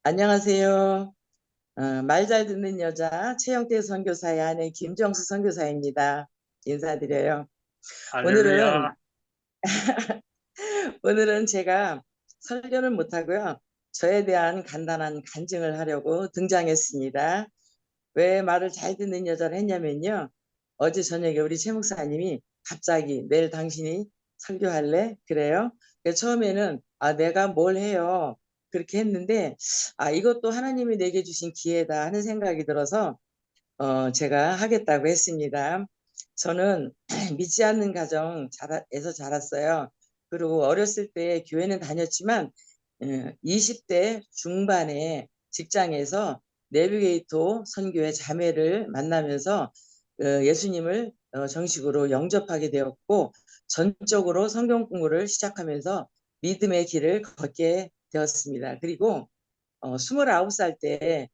안녕하세요. 말 잘 듣는 여자 최영태 선교사의 아내 김정수 선교사입니다. 인사드려요. 오늘은 할렐루야. 오늘은 제가 설교는 못하고요. 저에 대한 간단한 간증을 하려고 등장했습니다. 왜 말을 잘 듣는 여자를 했냐면요. 어제 저녁에 우리 최 목사님이 갑자기 내일 당신이 설교할래? 그래요. 그래서 처음에는 내가 뭘 해요. 그렇게 했는데 이것도 하나님이 내게 주신 기회다 하는 생각이 들어서 제가 하겠다고 했습니다. 저는 믿지 않는 가정에서 자랐어요. 그리고 어렸을 때 교회는 다녔지만 20대 중반에 직장에서 내비게이터 선교의 자매를 만나면서 예수님을 정식으로 영접하게 되었고 전적으로 성경 공부를 시작하면서 믿음의 길을 걷게 되었습니다. 그리고 29살 때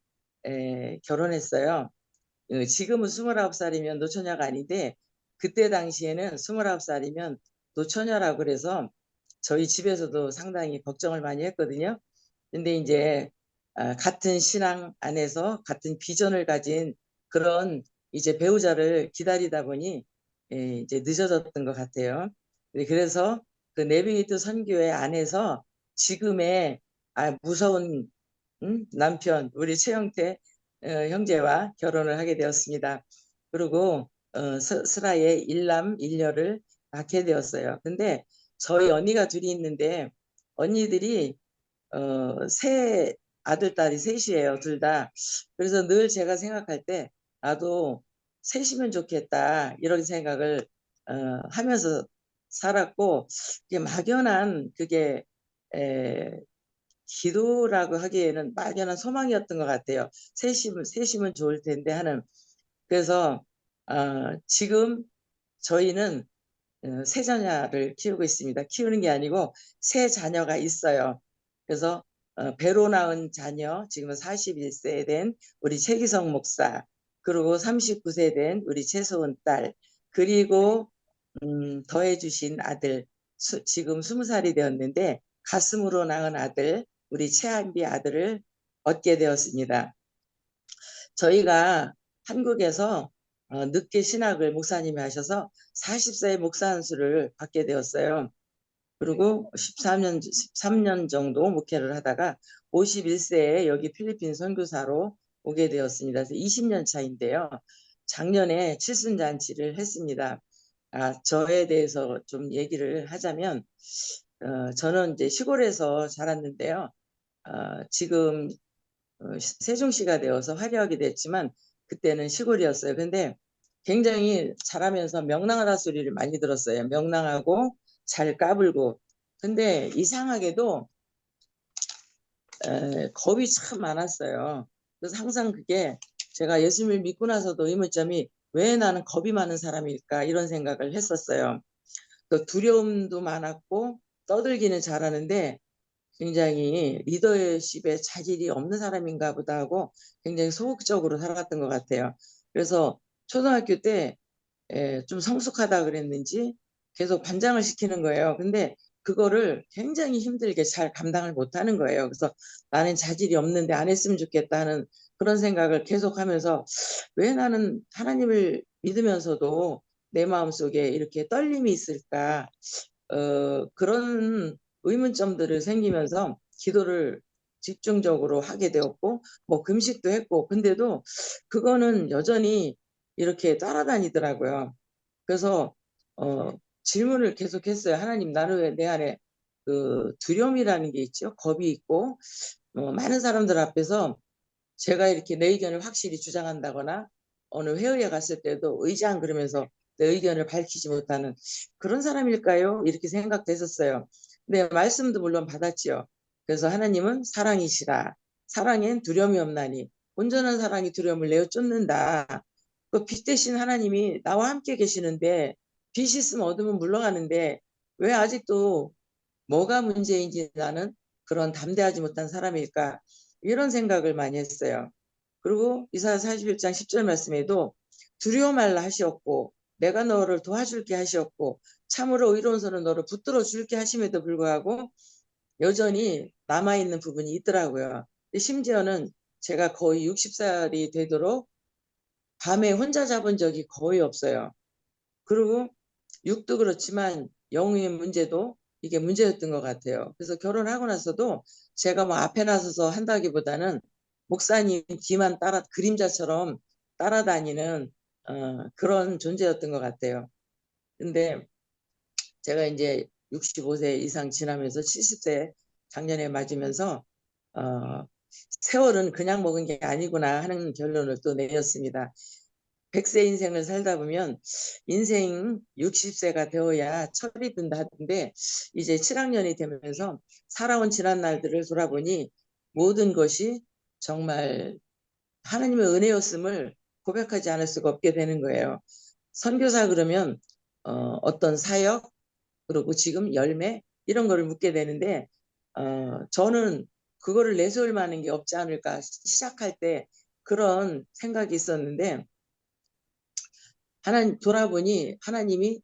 결혼했어요. 지금은 29살이면 노처녀가 아닌데 그때 당시에는 29살이면 노처녀라고 그래서 저희 집에서도 상당히 걱정을 많이 했거든요. 근데 이제 같은 신앙 안에서 같은 비전을 가진 그런 이제 배우자를 기다리다 보니 이제 늦어졌던 것 같아요. 그래서 그 내비게이터 선교회 안에서 지금의 무서운 남편 우리 최영태 형제와 결혼을 하게 되었습니다. 그리고 스라의 일남 일녀를 낳게 되었어요. 근데 저희 언니가 둘이 있는데 언니들이 세 아들 딸이 셋이에요. 둘 다. 그래서 늘 제가 생각할 때 나도 셋이면 좋겠다 이런 생각을 하면서 살았고 이게 막연한 그게 에, 기도라고 하기에는 막연한 소망이었던 것 같아요. 셋이면 좋을 텐데 하는. 그래서 지금 저희는 세 자녀를 키우고 있습니다. 키우는 게 아니고 세 자녀가 있어요. 그래서 배로 낳은 자녀, 지금은 41세 된 우리 최기성 목사, 그리고 39세 된 우리 최소은 딸, 그리고 더해주신 아들, 지금 20살이 되었는데 가슴으로 낳은 아들, 우리 최한비 아들을 얻게 되었습니다. 저희가 한국에서 늦게 신학을 목사님이 하셔서 40세에 목사 안수를 받게 되었어요. 그리고 13년 정도 목회를 하다가 51세에 여기 필리핀 선교사로 오게 되었습니다. 그래서 20년 차인데요. 작년에 칠순잔치를 했습니다. 저에 대해서 좀 얘기를 하자면 저는 이제 시골에서 자랐는데요. 지금 세종시가 되어서 화려하게 됐지만 그때는 시골이었어요. 근데 굉장히 잘하면서 명랑하다 소리를 많이 들었어요. 명랑하고 잘 까불고. 근데 이상하게도 겁이 참 많았어요. 그래서 항상 그게 제가 예수님을 믿고 나서도 의문점이 왜 나는 겁이 많은 사람일까 이런 생각을 했었어요. 또 두려움도 많았고 떠들기는 잘하는데 굉장히 리더십에 자질이 없는 사람인가 보다 하고 굉장히 소극적으로 살아갔던 것 같아요. 그래서 초등학교 때 좀 성숙하다 그랬는지 계속 반장을 시키는 거예요. 근데 그거를 굉장히 힘들게 잘 감당을 못하는 거예요. 그래서 나는 자질이 없는데 안 했으면 좋겠다는 그런 생각을 계속하면서 왜 나는 하나님을 믿으면서도 내 마음속에 이렇게 떨림이 있을까 그런 의문점들을 생기면서 기도를 집중적으로 하게 되었고 뭐 금식도 했고 근데도 그거는 여전히 이렇게 따라다니더라고요. 그래서 어, 질문을 계속했어요. 하나님, 나는 왜 내 안에 그 두려움이라는 게 있죠. 겁이 있고 많은 사람들 앞에서 제가 이렇게 내 의견을 확실히 주장한다거나 어느 회의에 갔을 때도 의장 그러면서 내 의견을 밝히지 못하는 그런 사람일까요? 이렇게 생각됐었어요. 근데 말씀도 물론 받았지요. 그래서 하나님은 사랑이시라. 사랑엔 두려움이 없나니 온전한 사랑이 두려움을 내어 쫓는다. 그 빛 대신 하나님이 나와 함께 계시는데 빛이 있으면 어둠은 물러가는데 왜 아직도 뭐가 문제인지 나는 그런 담대하지 못한 사람일까 이런 생각을 많이 했어요. 그리고 이사야 41장 10절 말씀에도 두려워 말라 하시었고 내가 너를 도와줄게 하시었고 참으로 의로운 손은 너를 붙들어 줄게 하심에도 불구하고 여전히 남아있는 부분이 있더라고요. 심지어는 제가 거의 60살이 되도록 밤에 혼자 잡은 적이 거의 없어요. 그리고 육도 그렇지만 영의 문제도 이게 문제였던 것 같아요. 그래서 결혼하고 나서도 제가 뭐 앞에 나서서 한다기보다는 목사님 뒤만 따라 그림자처럼 따라다니는 그런 존재였던 것 같아요. 근데 제가 이제 65세 이상 지나면서 70세 작년에 맞으면서 어, 세월은 그냥 먹은 게 아니구나 하는 결론을 또 내렸습니다. 100세 인생을 살다 보면 인생 60세가 되어야 철이 든다 하던데 이제 7학년이 되면서 살아온 지난 날들을 돌아보니 모든 것이 정말 하나님의 은혜였음을 고백하지 않을 수가 없게 되는 거예요. 선교사 그러면 어떤 사역 그리고 지금 열매 이런 거를 묻게 되는데 저는 그거를 내세울 만한 게 없지 않을까 시작할 때 그런 생각이 있었는데 하나님 돌아보니 하나님이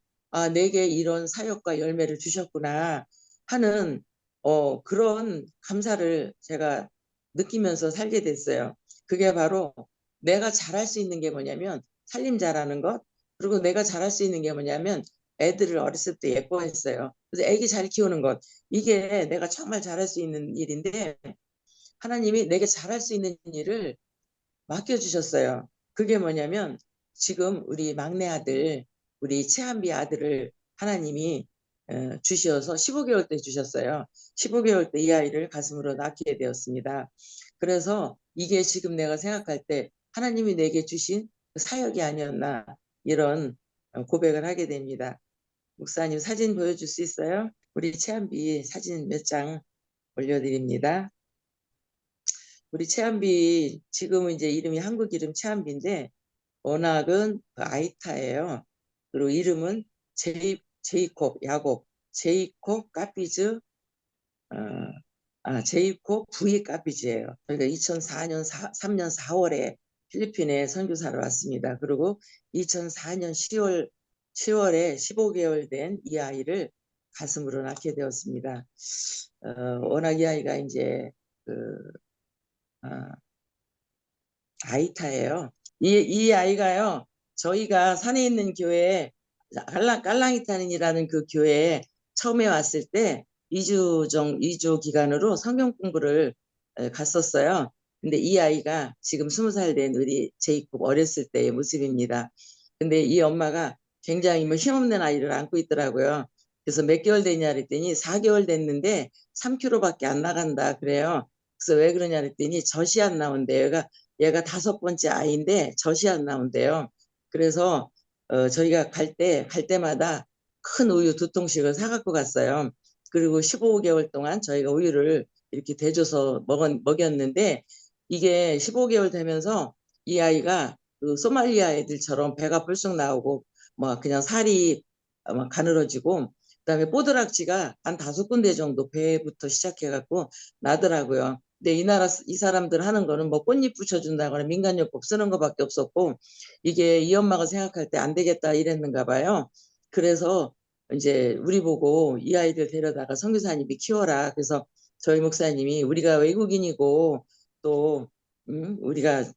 내게 이런 사역과 열매를 주셨구나 하는 그런 감사를 제가 느끼면서 살게 됐어요. 그게 바로 내가 잘할 수 있는 게 뭐냐면 살림 잘하는 것 그리고 내가 잘할 수 있는 게 뭐냐면 애들을 어렸을 때 예뻐했어요. 그래서 애기 잘 키우는 것 이게 내가 정말 잘할 수 있는 일인데 하나님이 내게 잘할 수 있는 일을 맡겨주셨어요. 그게 뭐냐면 지금 우리 막내 아들, 우리 채한비 아들을 하나님이 주셔서 15개월 때 주셨어요. 15개월 때 이 아이를 가슴으로 낳게 되었습니다. 그래서 이게 지금 내가 생각할 때 하나님이 내게 주신 사역이 아니었나 이런 고백을 하게 됩니다. 목사님 사진 보여줄 수 있어요? 우리 채한비 사진 몇 장 올려드립니다. 우리 채한비 지금은 이제 이름이 한국 이름 채한비인데 워낙은 그 아이타예요. 그리고 이름은 제이콥 야곱 제이콥 카피즈 제이콥 V 카피즈예요. 저희가 2004년 3년 4월에 필리핀에 선교사로 왔습니다. 그리고 2004년 10월에 15개월 된 이 아이를 가슴으로 낳게 되었습니다. 워낙 이 아이가 이제 그 아이타예요. 이 아이가요. 저희가 산에 있는 교회에 깔랑이탄이라는 그 교회에 처음에 왔을 때 2주 기간으로 성경 공부를 갔었어요. 근데 이 아이가 지금 20살 된 우리 제이콥 어렸을 때의 모습입니다. 근데 이 엄마가 굉장히 뭐 힘없는 아이를 안고 있더라고요. 그래서 몇 개월 됐냐 그랬더니 4개월 됐는데 3kg밖에 안 나간다 그래요. 그래서 왜 그러냐 그랬더니 젖이 안 나온대요. 얘가 5번째 아이인데 젖이 안 나온대요. 그래서 저희가 갈 때마다 큰 우유 2통씩을 사갖고 갔어요. 그리고 15개월 동안 저희가 우유를 이렇게 대줘서 먹였는데 이게 15개월 되면서 이 아이가 그 소말리아 애들처럼 배가 불쑥 나오고 뭐 그냥 살이 막 가늘어지고 그다음에 뽀드락지가 한 5군데 정도 배부터 시작해갖고 나더라고요. 근데 이 사람들 하는 거는 뭐 꽃잎 붙여준다거나 민간요법 쓰는 거밖에 없었고 이게 이 엄마가 생각할 때 안 되겠다 이랬는가 봐요. 그래서 이제 우리 보고 이 아이들 데려다가 선교사님이 키워라. 그래서 저희 목사님이 우리가 외국인이고 또 우리가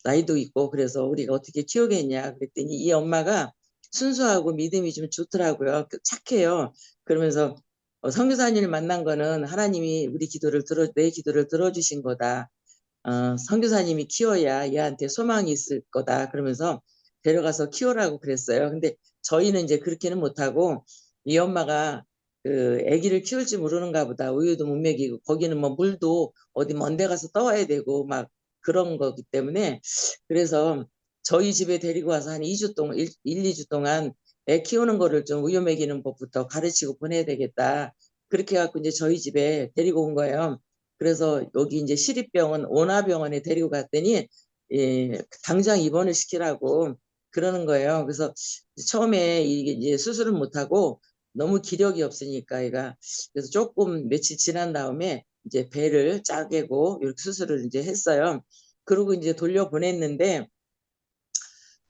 나이도 있고 그래서 우리가 어떻게 키우겠냐 그랬더니 이 엄마가 순수하고 믿음이 좀 좋더라고요. 착해요. 그러면서 선교사님을 만난 거는 하나님이 내 기도를 들어주신 거다. 선교사님이 키워야 얘한테 소망이 있을 거다. 그러면서 데려가서 키우라고 그랬어요. 근데 저희는 이제 그렇게는 못하고 이 엄마가 그 아기를 키울지 모르는가 보다. 우유도 못 먹이고 거기는 뭐 물도 어디 먼 데 가서 떠와야 되고 막 그런 거기 때문에 그래서 저희 집에 데리고 와서 한 2주 동안 2주 동안 애 키우는 거를 좀 우유 먹이는 법부터 가르치고 보내야 되겠다. 그렇게 해갖고 이제 저희 집에 데리고 온 거예요. 그래서 여기 이제 시립병원 온화병원에 데리고 갔더니 당장 입원을 시키라고 그러는 거예요. 그래서 처음에 이게 이제 수술을 못하고 너무 기력이 없으니까 얘가 그래서 조금 며칠 지난 다음에 이제 배를 짜개고 이렇게 수술을 이제 했어요. 그리고 이제 돌려보냈는데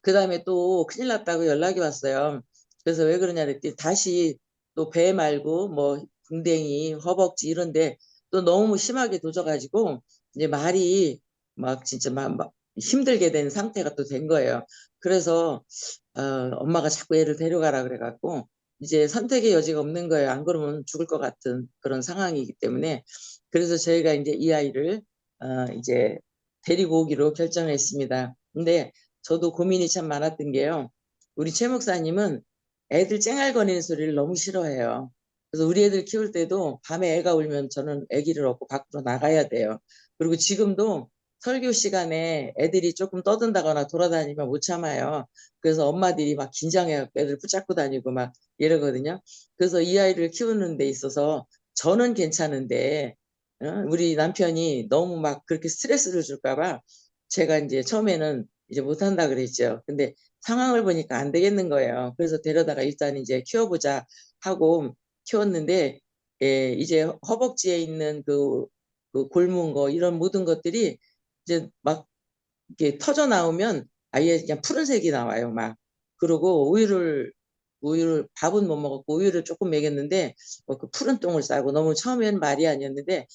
그 다음에 또 큰일 났다고 연락이 왔어요. 그래서 왜 그러냐 그랬더니 다시 또 배 말고 뭐 궁뎅이, 허벅지 이런데 또 너무 심하게 도져가지고 이제 말이 막 진짜 막 힘들게 된 상태가 또 된 거예요. 그래서 엄마가 자꾸 얘를 데려가라 그래갖고 이제 선택의 여지가 없는 거예요. 안 그러면 죽을 것 같은 그런 상황이기 때문에 그래서 저희가 이제 이 아이를 이제 데리고 오기로 결정했습니다. 근데 저도 고민이 참 많았던 게요. 우리 최 목사님은 애들 쨍알거리는 소리를 너무 싫어해요. 그래서 우리 애들 키울 때도 밤에 애가 울면 저는 아기를 업고 밖으로 나가야 돼요. 그리고 지금도 설교 시간에 애들이 조금 떠든다거나 돌아다니면 못 참아요. 그래서 엄마들이 막 긴장해 애들 붙잡고 다니고 막 이러거든요. 그래서 이 아이를 키우는 데 있어서 저는 괜찮은데 우리 남편이 너무 막 그렇게 스트레스를 줄까 봐 제가 이제 처음에는 이제 못한다 그랬죠. 근데 상황을 보니까 안 되겠는 거예요. 그래서 데려다가 일단 이제 키워보자 하고 키웠는데 이제 허벅지에 있는 그 골문 거 이런 모든 것들이 이제 막 이렇게 터져 나오면 아예 그냥 푸른색이 나와요. 막 그리고 우유를 밥은 못 먹었고 우유를 조금 먹였는데 그 푸른 똥을 싸고 너무 처음엔 말이 아니었는데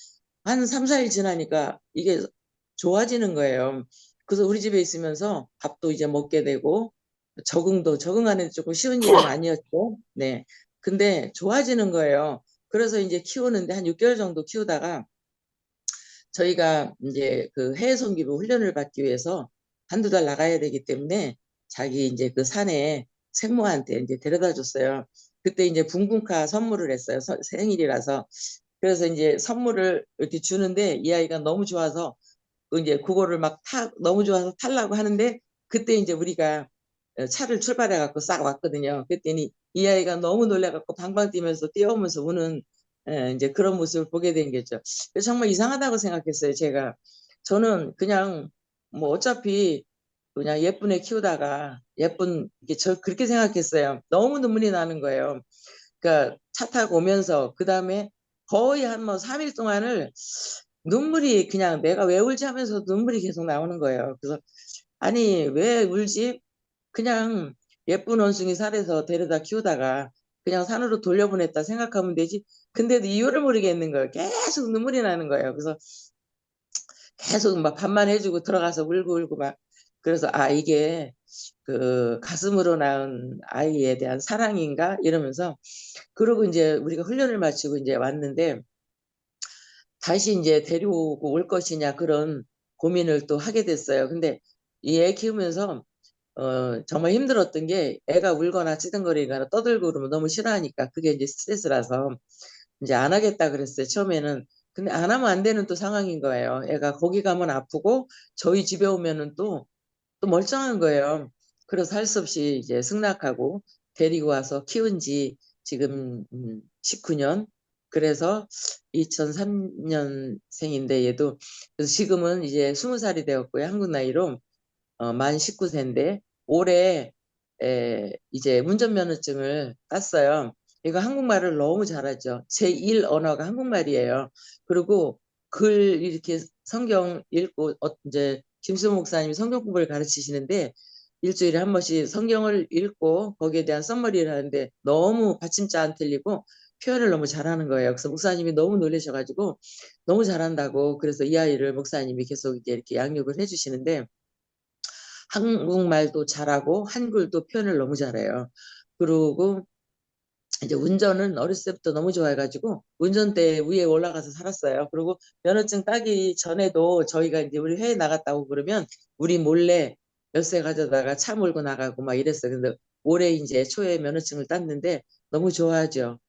한 3, 4일 지나니까 이게 좋아지는 거예요. 그래서 우리 집에 있으면서 밥도 이제 먹게 되고 적응하는 데 조금 쉬운 일은 아니었죠. 네. 근데 좋아지는 거예요. 그래서 이제 키우는데 한 6개월 정도 키우다가 저희가 이제 그 해외 선교부 훈련을 받기 위해서 한두 달 나가야 되기 때문에 자기 이제 그 산에 생모한테 이제 데려다 줬어요. 그때 이제 붕붕카 선물을 했어요. 생일이라서. 그래서 이제 선물을 이렇게 주는데 이 아이가 너무 좋아서 이제 그거를 너무 좋아서 타려고 하는데 그때 이제 우리가 차를 출발해 갖고 싹 왔거든요. 그랬더니 이 아이가 너무 놀래 갖고 방방 뛰면서 뛰어오면서 우는 이제 그런 모습을 보게 된 거죠. 정말 이상하다고 생각했어요. 제가 저는 그냥 뭐 어차피 그냥 예쁜 애 키우다가 예쁜 이게 저 그렇게 생각했어요. 너무 눈물이 나는 거예요. 그러니까 차 타고 오면서 그 다음에 거의 한 뭐 3일 동안을 눈물이 그냥 내가 왜 울지 하면서 눈물이 계속 나오는 거예요. 그래서 아니 왜 울지? 그냥 예쁜 원숭이 살에서 데려다 키우다가 그냥 산으로 돌려보냈다 생각하면 되지. 근데도 이유를 모르겠는 거예요. 계속 눈물이 나는 거예요. 그래서 계속 막 밥만 해주고 들어가서 울고 울고 막 그래서 이게 그 가슴으로 낳은 아이에 대한 사랑인가 이러면서 그러고 이제 우리가 훈련을 마치고 이제 왔는데 다시 이제 데려오고 올 것이냐 그런 고민을 또 하게 됐어요. 근데 이 애 키우면서 정말 힘들었던 게 애가 울거나 찌든거리거나 떠들고 그러면 너무 싫어하니까 그게 이제 스트레스라서 이제 안 하겠다 그랬어요. 처음에는. 근데 안 하면 안 되는 또 상황인 거예요. 애가 거기 가면 아프고 저희 집에 오면은 또 멀쩡한 거예요. 그래서 할 수 없이 이제 승낙하고 데리고 와서 키운 지 지금 19년. 그래서 2003년생인데 얘도 그래서 지금은 이제 20살이 되었고요. 한국 나이로 만 19세인데 올해 이제 운전면허증을 땄어요. 이거 한국말을 너무 잘하죠. 제1 언어가 한국말이에요. 그리고 글 이렇게 성경 읽고 이제 김수 목사님이 성경 공부를 가르치시는데 일주일에 한 번씩 성경을 읽고 거기에 대한 써머리를 하는데 너무 받침자 안 틀리고 표현을 너무 잘하는 거예요. 그래서 목사님이 너무 놀라셔가지고 너무 잘한다고 그래서 이 아이를 목사님이 계속 이제 이렇게 양육을 해주시는데 한국말도 잘하고 한글도 표현을 너무 잘해요. 그리고 이제 운전은 어렸을 때부터 너무 좋아해가지고 운전대 위에 올라가서 살았어요. 그리고 면허증 따기 전에도 저희가 이제 우리 해외 나갔다고 그러면 우리 몰래 열쇠 가져다가 차 몰고 나가고 막 이랬어요. 근데 올해 이제 초에 면허증을 땄는데 너무 좋아하죠.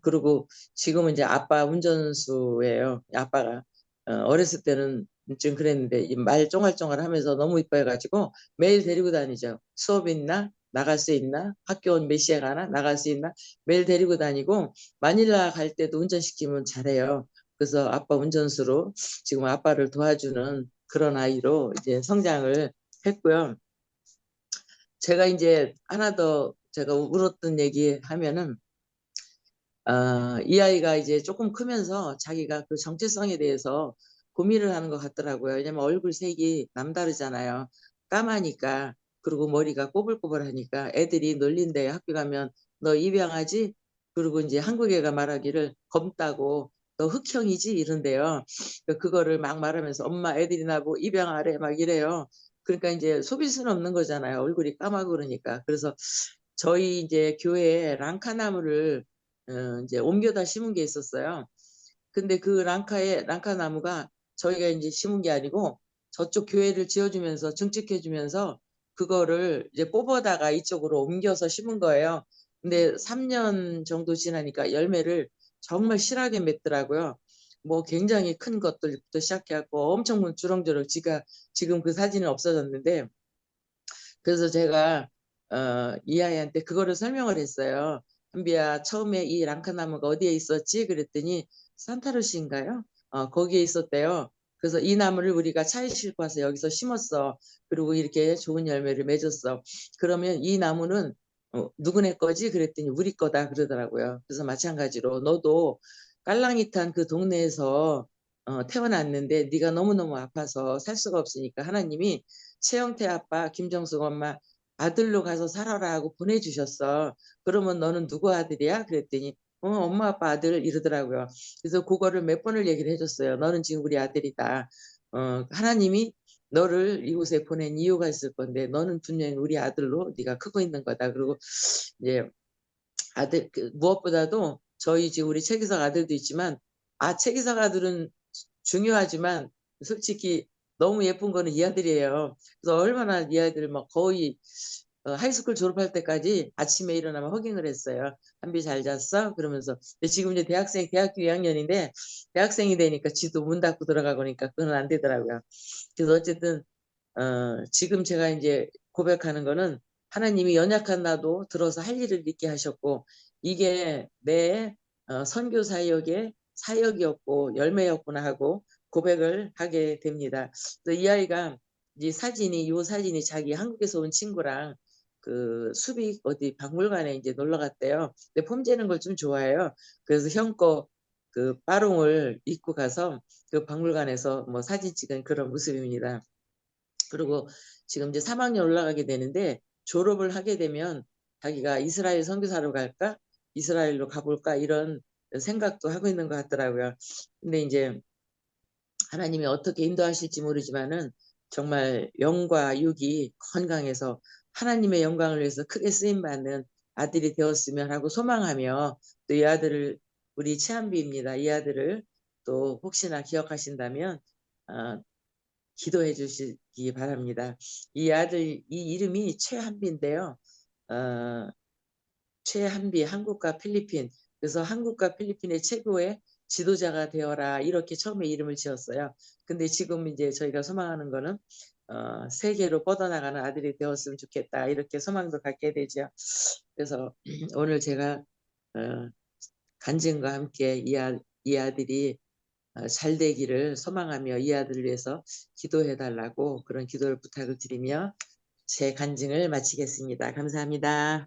그리고 지금은 이제 아빠 운전수예요. 아빠가 어렸을 때는 좀 그랬는데 말 쫑알쫑알 하면서 너무 이뻐해가지고 매일 데리고 다니죠. 수업 있나? 나갈 수 있나? 학교 몇 시에 가나? 나갈 수 있나? 매일 데리고 다니고 마닐라 갈 때도 운전시키면 잘해요. 그래서 아빠 운전수로 지금 아빠를 도와주는 그런 아이로 이제 성장을 했고요. 제가 이제 하나 더 제가 울었던 얘기 하면은 이 아이가 이제 조금 크면서 자기가 그 정체성에 대해서 고민을 하는 것 같더라고요. 왜냐면 얼굴 색이 남다르잖아요. 까마니까. 그리고 머리가 꼬불꼬불하니까 애들이 놀린대 학교 가면 너 입양하지? 그리고 이제 한국 애가 말하기를 검다고 너 흑형이지 이런대요. 그거를 막 말하면서 엄마 애들이나 뭐 입양하래 막 이래요. 그러니까 이제 속일 수는 없는 거잖아요. 얼굴이 까마고 그러니까. 그래서 저희 이제 교회에 랑카나무를 이제 옮겨다 심은 게 있었어요. 근데 그 랑카 나무가 저희가 이제 심은 게 아니고 저쪽 교회를 지어주면서 증축해주면서 그거를 이제 뽑아다가 이쪽으로 옮겨서 심은 거예요. 근데 3년 정도 지나니까 열매를 정말 실하게 맺더라고요. 뭐 굉장히 큰 것들부터 시작해갖고 엄청 주렁주렁 지금 그 사진은 없어졌는데 그래서 제가 이 아이한테 그거를 설명을 했어요. 한비야, 처음에 이 랑카나무가 어디에 있었지? 그랬더니 산타루시인가요? 거기에 있었대요. 그래서 이 나무를 우리가 차에 싣고 와서 여기서 심었어. 그리고 이렇게 좋은 열매를 맺었어. 그러면 이 나무는 누구네 거지? 그랬더니 우리 거다 그러더라고요. 그래서 마찬가지로 너도 깔랑이탄 그 동네에서 태어났는데 네가 너무너무 아파서 살 수가 없으니까 하나님이 최영태 아빠, 김정숙 엄마 아들로 가서 살아라 하고 보내주셨어. 그러면 너는 누구 아들이야? 그랬더니 엄마 아빠 아들 이러더라고요. 그래서 그거를 몇 번을 얘기를 해줬어요. 너는 지금 우리 아들이다. 하나님이 너를 이곳에 보낸 이유가 있을 건데 너는 분명히 우리 아들로 네가 크고 있는 거다. 그리고 이제 아들 무엇보다도 저희 지금 우리 최기석 아들도 있지만 최기석 아들은 중요하지만 솔직히 너무 예쁜 거는 이 아들이에요. 그래서 얼마나 이 아들 막 거의 하이스쿨 졸업할 때까지 아침에 일어나면 허깅을 했어요. 한비 잘 잤어? 그러면서 근데 지금 이제 대학교 2학년인데 대학생이 되니까 지도 문 닫고 들어가고 그러니까 그건 안 되더라고요. 그래서 어쨌든 지금 제가 이제 고백하는 거는 하나님이 연약한 나도 들어서 할 일을 있게 하셨고 이게 내 선교 사역의 사역이었고 열매였구나 하고 고백을 하게 됩니다. 이 아이가 이 사진이 자기 한국에서 온 친구랑 그 수빅 어디 박물관에 이제 놀러 갔대요. 근데 폼 재는 걸 좀 좋아해요. 그래서 형 거 그 빠롱을 입고 가서 그 박물관에서 뭐 사진 찍은 그런 모습입니다. 그리고 지금 이제 3학년 올라가게 되는데 졸업을 하게 되면 자기가 이스라엘 선교사로 갈까? 이스라엘로 가볼까? 이런 생각도 하고 있는 것 같더라고요. 근데 이제 하나님이 어떻게 인도하실지 모르지만은 정말 영과 육이 건강해서 하나님의 영광을 위해서 크게 쓰임받는 아들이 되었으면 하고 소망하며 또 이 아들을 우리 최한비입니다. 이 아들을 또 혹시나 기억하신다면 기도해 주시기 바랍니다. 이 이름이 최한비인데요. 어, 최한비, 한국과 필리핀. 그래서 한국과 필리핀의 최고의 지도자가 되어라. 이렇게 처음에 이름을 지었어요. 근데 지금 이제 저희가 소망하는 거는 세계로 뻗어나가는 아들이 되었으면 좋겠다. 이렇게 소망도 갖게 되죠. 그래서 오늘 제가 어, 간증과 함께 이 아들이 잘 되기를 소망하며 이 아들을 위해서 기도해 달라고 그런 기도를 부탁을 드리며 제 간증을 마치겠습니다. 감사합니다.